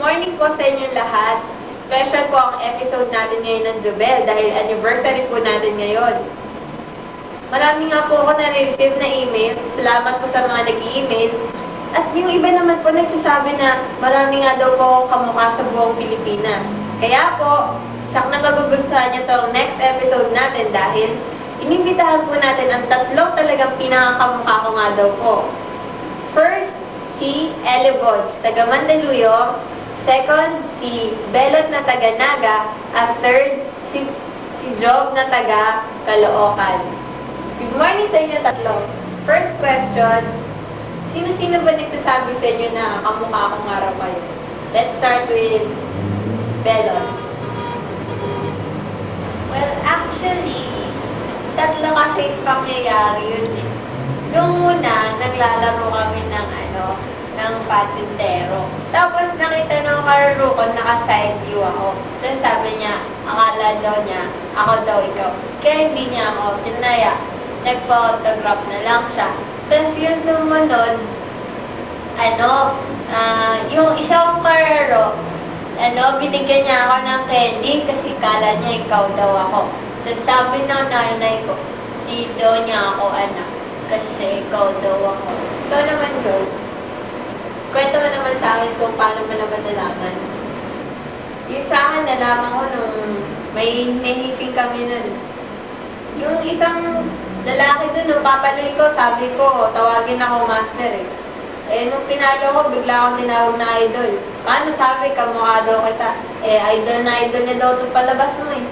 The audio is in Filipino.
morning po sa inyong lahat. Special po ang episode natin ngayon ng Jubel dahil anniversary po natin ngayon. Marami nga po ako na-receive na email. Salamat po sa mga nag-email. At yung iba naman po nagsasabi na marami nga daw po akong kamukha sa buong Pilipinas. Kaya po, sak na magugustuhan niyo itong next episode natin dahil inimbitahan po natin ang tatlong talagang pinakakamukha ko nga daw po. First, si Ellie Bodge, taga Mandaluyong. Second, si Belot na taga Naga. At third, si Job na taga Caloocan. Good morning sa inyo tatlo. First question, sino-sino ba nagsasabi sa inyo na kamukha akong araw kayo? Let's start with Belot. Well, actually, tatlo kasi pangyayari yun eh. Nung una, naglalaro kami ng ng patintero. Tapos nakita ng kararo ko, naka-side view ako. Then sabi niya, akala daw niya, ako daw ikaw. Kaya hindi niya ako tinaya. Nagpa-autograph na lang siya. Tapos yung sumunod, yung isang kararo, binigyan niya ako ng candy kasi kala niya ikaw daw ako. Tapos sabi ng nanay ko, di daw niya ako anak kasi ikaw daw ako. Ikaw naman, Joe. Kwento mo naman sa akin kung paano mo naman nalaman. Yung sa akin, nalaman ko nung may nahising kami nun. Yung isang lalaki dun, nung papaloy ko, sabi ko, tawagin ako master eh. Eh, nung pinalo ko, bigla akong tinawag na idol. Paano sabi, kamukha daw kita? Eh, idol na daw itong palabas mo eh.